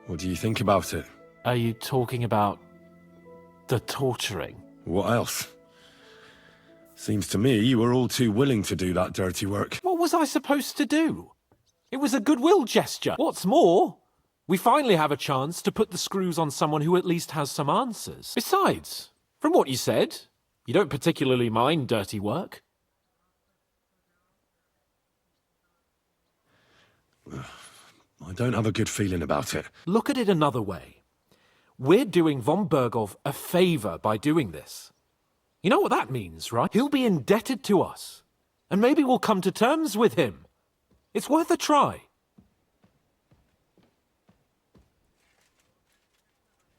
What do you think about it? Are you talking about the torturing? What else? Seems to me you were all too willing to do that dirty work. What was I supposed to do? It was a goodwill gesture. What's more, we finally have a chance to put the screws on someone who at least has some answers. Besides, from what you said, you don't particularly mind dirty work. I don't have a good feeling about it. Look at it another way. We're doing von Bergov a favor by doing this. You know what that means, right? He'll be indebted to us. And maybe we'll come to terms with him. It's worth a try.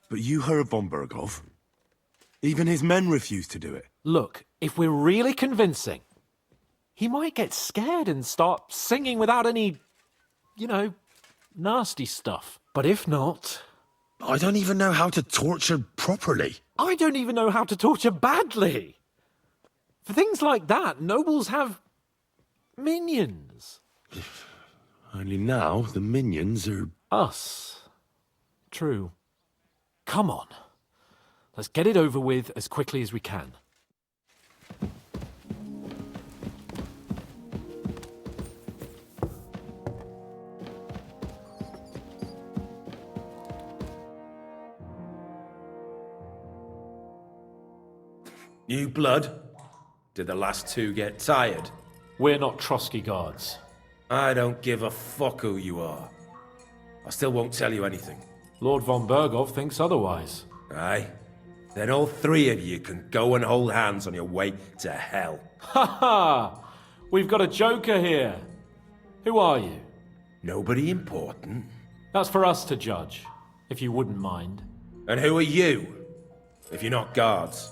But you heard von Bergov. Even his men refused to do it. Look, if we're really convincing, he might get scared and start singing without any, nasty stuff. But if not... I don't even know how to torture properly. I don't even know how to torture badly. For things like that, nobles have minions. Only now the minions are... Us. True. Come on. Let's get it over with as quickly as we can. New blood? Did the last two get tired? We're not Trotsky guards. I don't give a fuck who you are. I still won't tell you anything. Lord von Bergov thinks otherwise. Aye? Then all three of you can go and hold hands on your way to hell. Ha ha! We've got a joker here. Who are you? Nobody important. That's for us to judge, if you wouldn't mind. And who are you, if you're not guards?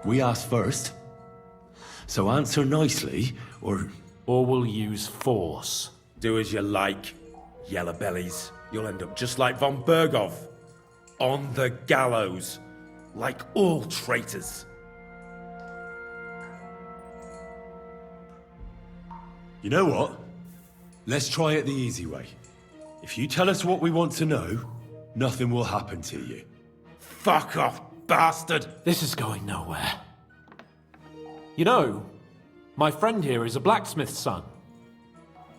We asked first. So answer nicely, or... Or we'll use force. Do as you like, yellow bellies. You'll end up just like von Bergov. On the gallows. Like all traitors. You know what? Let's try it the easy way. If you tell us what we want to know, nothing will happen to you. Fuck off, bastard! This is going nowhere. You know, my friend here is a blacksmith's son.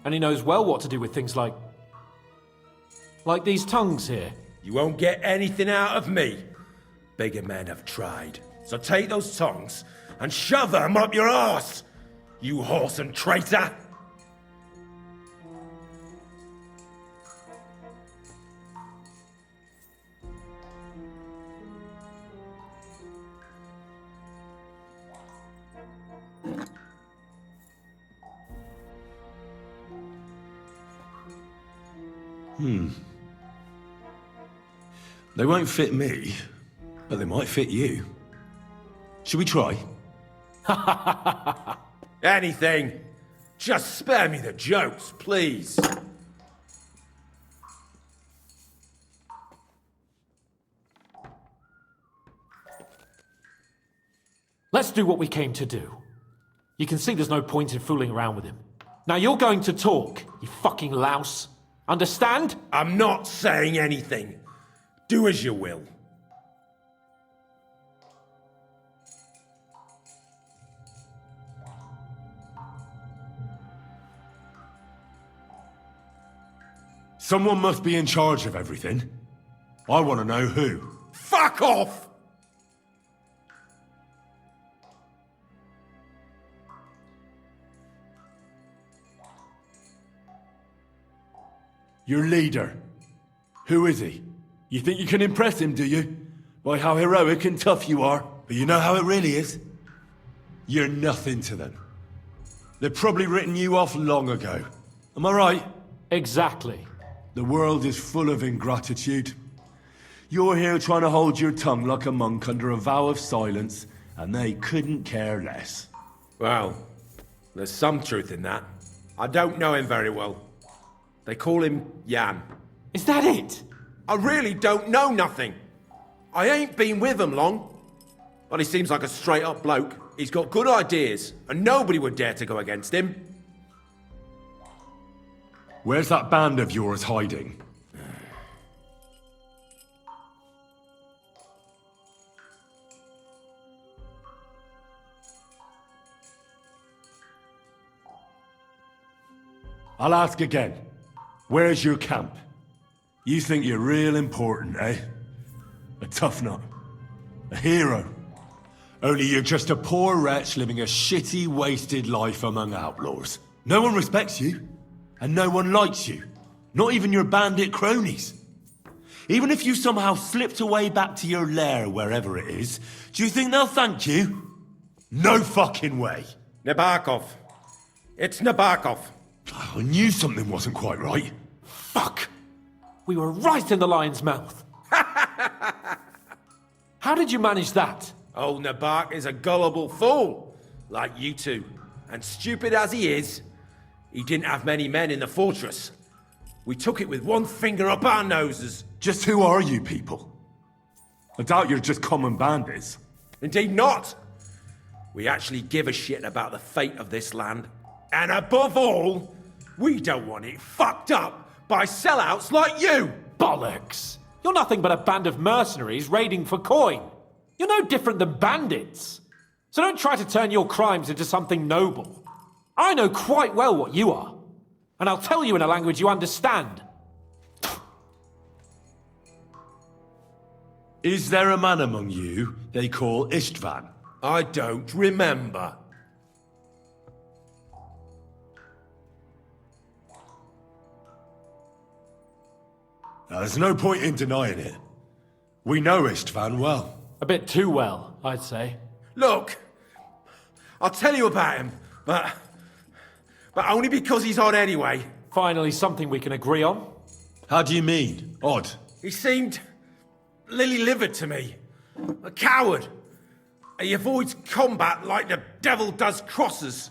And he knows well what to do with things like these tongues here. You won't get anything out of me. Bigger men have tried. So take those tongs and shove them up your arse, you horse and traitor! They won't fit me, but they might fit you. Should we try? Anything. Just spare me the jokes, please. Let's do what we came to do. You can see there's no point in fooling around with him. Now you're going to talk, you fucking louse. Understand? I'm not saying anything. Do as you will. Someone must be in charge of everything. I want to know who. Fuck off! Your leader. Who is he? You think you can impress him, do you? By how heroic and tough you are. But you know how it really is? You're nothing to them. They've probably written you off long ago. Am I right? Exactly. The world is full of ingratitude. You're here trying to hold your tongue like a monk under a vow of silence, and they couldn't care less. Well, there's some truth in that. I don't know him very well. They call him Jan. Is that it? I really don't know nothing. I ain't been with him long. But he seems like a straight-up bloke. He's got good ideas, and nobody would dare to go against him. Where's that band of yours hiding? I'll ask again. Where's your camp? You think you're real important, eh? A tough nut. A hero. Only you're just a poor wretch living a shitty, wasted life among outlaws. No one respects you, and no one likes you. Not even your bandit cronies. Even if you somehow slipped away back to your lair, wherever it is, do you think they'll thank you? No fucking way. Nabokov. It's Nabokov. I knew something wasn't quite right. Fuck! We were right in the lion's mouth. How did you manage that? Old Nabok is a gullible fool, like you two. And stupid as he is, he didn't have many men in the fortress. We took it with one finger up our noses. Just who are you people? I doubt you're just common bandits. Indeed not. We actually give a shit about the fate of this land. And above all, we don't want it fucked up by sellouts like you! Bollocks! You're nothing but a band of mercenaries raiding for coin. You're no different than bandits. So don't try to turn your crimes into something noble. I know quite well what you are. And I'll tell you in a language you understand. Is there a man among you they call Istvan? I don't remember. Now, there's no point in denying it. We know Istvan well. A bit too well, I'd say. Look, I'll tell you about him, but only because he's odd anyway. Finally, something we can agree on. How do you mean? Odd? He seemed lily-livered to me. A coward. He avoids combat like the devil does crosses.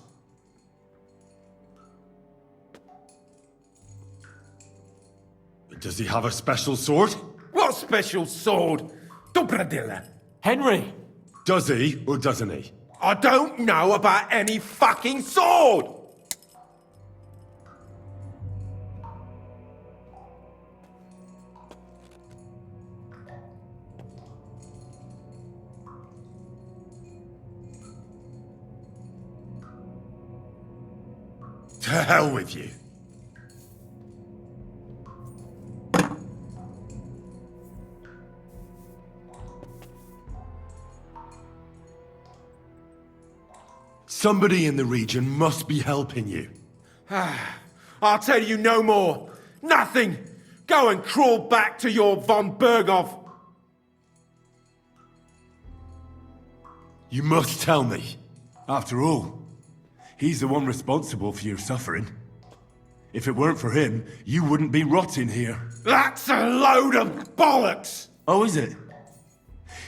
Does he have a special sword? What special sword? Dobradilla. Henry! Does he, or doesn't he? I don't know about any fucking sword! To hell with you. Somebody in the region must be helping you. I'll tell you no more. Nothing. Go and crawl back to your von Berghoff. You must tell me. After all, he's the one responsible for your suffering. If it weren't for him, you wouldn't be rotting here. That's a load of bollocks! Oh, is it?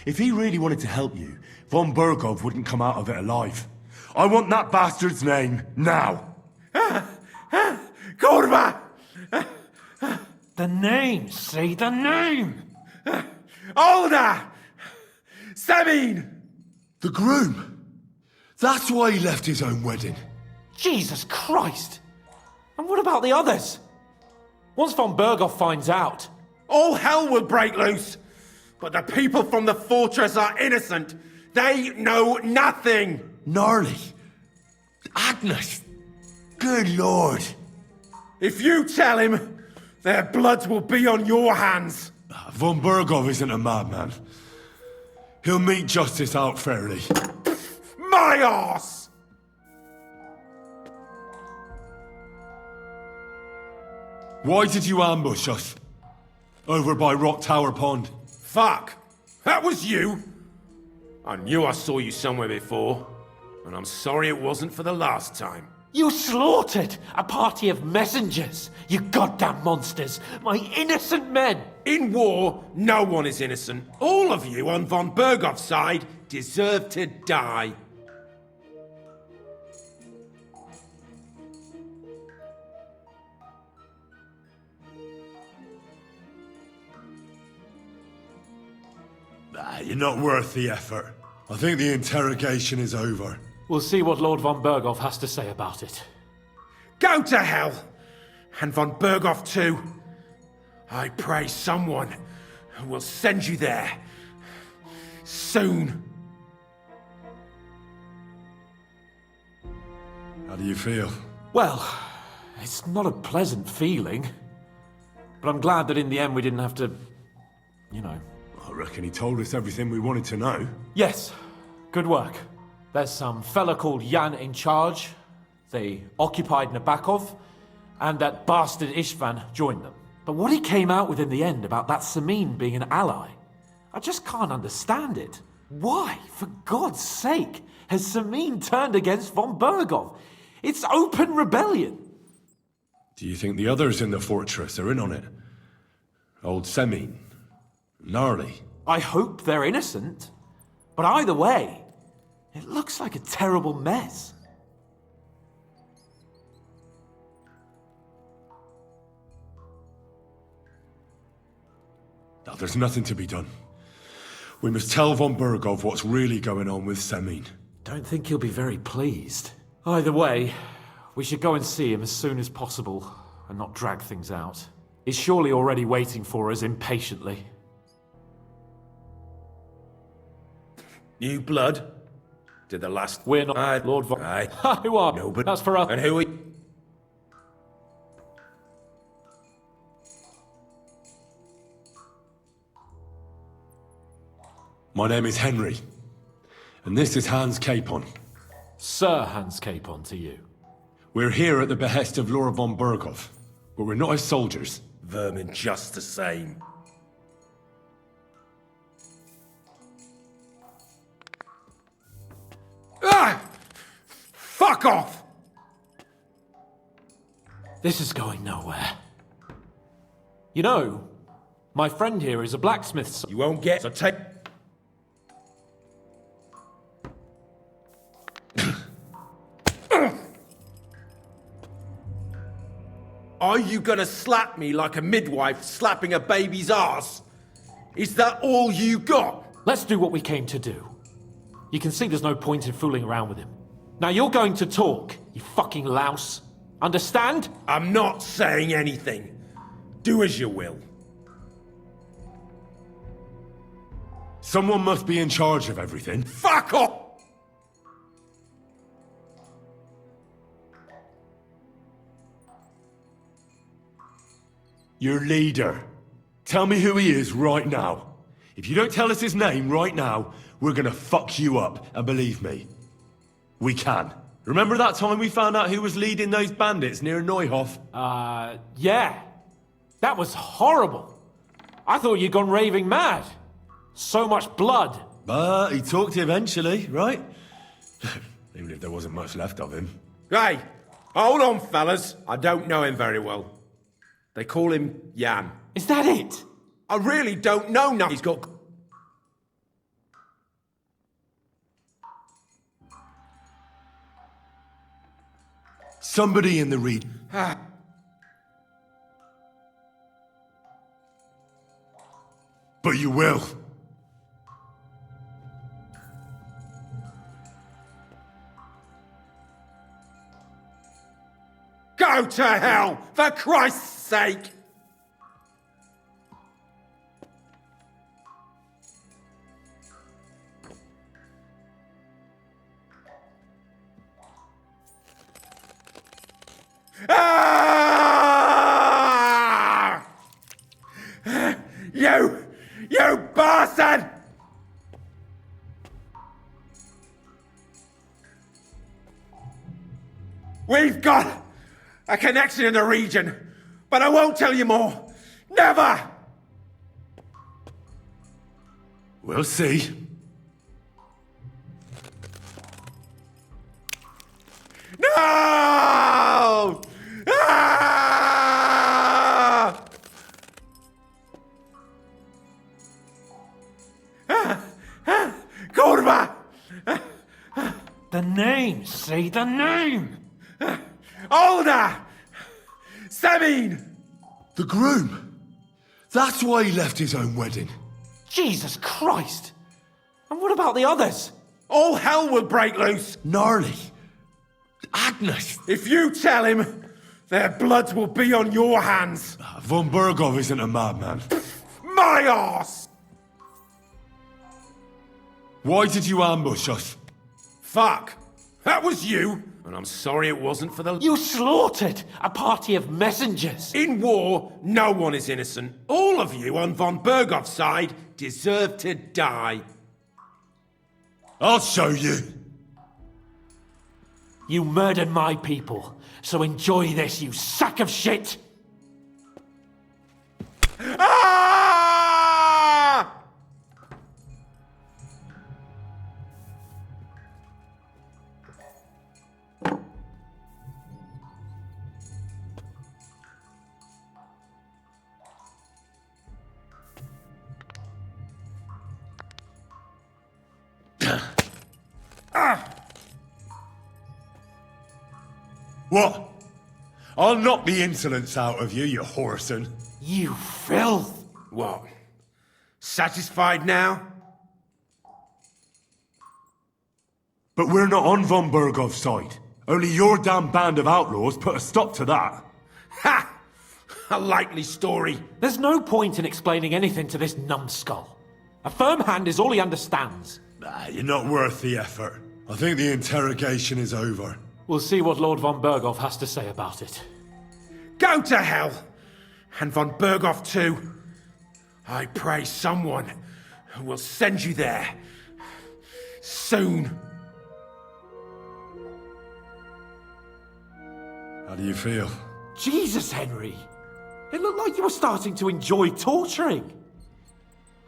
If he really wanted to help you, von Berghoff wouldn't come out of it alive. I want that bastard's name, now! Kurva! The name, say the name! Olda! Sabine! The groom! That's why he left his own wedding. Jesus Christ! And what about the others? Once von Berghoff finds out... All hell will break loose! But the people from the fortress are innocent! They know nothing! Gnarly. Agnes. Good lord. If you tell him, their bloods will be on your hands. Von Berghoff isn't a madman. He'll meet justice out fairly. My arse! Why did you ambush us? Over by Rock Tower Pond. Fuck! That was you! I knew I saw you somewhere before. And I'm sorry it wasn't for the last time. You slaughtered a party of messengers, you goddamn monsters, my innocent men! In war, no one is innocent. All of you on von Berghoff's side deserve to die. You're not worth the effort. I think the interrogation is over. We'll see what Lord von Berghoff has to say about it. Go to hell! And von Berghoff too. I pray someone will send you there. Soon. How do you feel? Well, it's not a pleasant feeling. But I'm glad that in the end we didn't have to, you know. I reckon he told us everything we wanted to know. Yes, good work. There's some fella called Jan in charge. They occupied Nabokov, and that bastard Istvan joined them. But what he came out with in the end about that Samin being an ally, I just can't understand it. Why, for God's sake, has Samin turned against von Berghoff? It's open rebellion. Do you think the others in the fortress are in on it? Old Semin? Gnarly? I hope they're innocent. But either way, it looks like a terrible mess. Now, there's nothing to be done. We must tell von Berghoff what's really going on with Semin. Don't think he'll be very pleased. Either way, we should go and see him as soon as possible and not drag things out. He's surely already waiting for us impatiently. New blood? Did the last... We're not Lord von... Aye. Who are? No, but... That's for us. And who are... My name is Henry, and this is Hans Capon. Sir Hans Capon to you. We're here at the behest of Lord von Berghoff, but we're not his soldiers. Vermin just the same. Ah! Fuck off! This is going nowhere. You know, my friend here is a blacksmith. You won't get... So take... Are you gonna slap me like a midwife slapping a baby's ass? Is that all you got? Let's do what we came to do. You can see there's no point in fooling around with him. Now you're going to talk, you fucking louse. Understand? I'm not saying anything. Do as you will. Someone must be in charge of everything. Fuck off! Your leader. Tell me who he is right now. If you don't tell us his name right now, we're gonna fuck you up, and believe me, we can. Remember that time we found out who was leading those bandits near Neuhof? Yeah. That was horrible. I thought you'd gone raving mad. So much blood. But he talked eventually, right? Even if there wasn't much left of him. Hey, hold on, fellas. I don't know him very well. They call him Jan. Is that it? I really don't know now. He's got... Somebody in the region. But you will. Go to hell, for Christ's sake! Ah! You bastard! We've got a connection in the region, but I won't tell you more. Never! We'll see. No! Ah! Kurva! The name, say the name! Older! Semin! The groom. That's why he left his own wedding. Jesus Christ! And what about the others? all hell will break loose. Gnarly. Agnes. If you tell him, their blood will be on your hands. Von Bergov isn't a madman. My arse! Why did you ambush us? Fuck. That was you. And I'm sorry it wasn't for the... You slaughtered a party of messengers. In war, no one is innocent. All of you on von Bergov's side deserve to die. I'll show you. You murdered my people, so enjoy this, you sack of shit! Ah! What? I'll knock the insolence out of you, you whoreson. You filth! What? Satisfied now? But we're not on von Bergov's side. Only your damn band of outlaws put a stop to that. Ha! A likely story. There's no point in explaining anything to this numbskull. A firm hand is all he understands. You're not worth the effort. I think the interrogation is over. We'll see what Lord von Bergov has to say about it. Go to hell! And von Bergov too. I pray someone will send you there. Soon. How do you feel? Jesus, Henry! It looked like you were starting to enjoy torturing.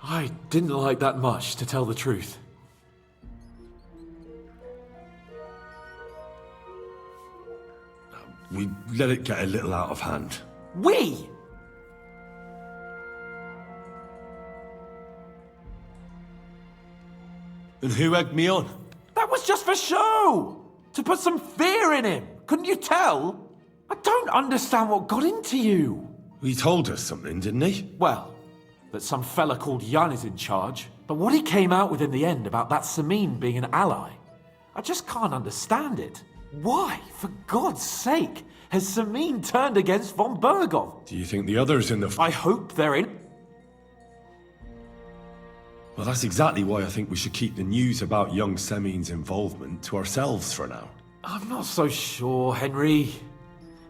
I didn't like that much, to tell the truth. We let it get a little out of hand. We? And who egged me on? That was just for show! To put some fear in him! Couldn't you tell? I don't understand what got into you. He told us something, didn't he? Well, that some fella called Jan is in charge. But what he came out with in the end about that Samin being an ally, I just can't understand it. Why, for God's sake, has Samin turned against von Bergov? Do you think the others in the... I hope they're in... Well, that's exactly why I think we should keep the news about young Semin's involvement to ourselves for now. I'm not so sure, Henry.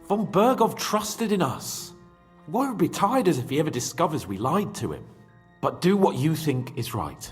Von Bergov trusted in us. Won't be tired as if he ever discovers we lied to him. But do what you think is right.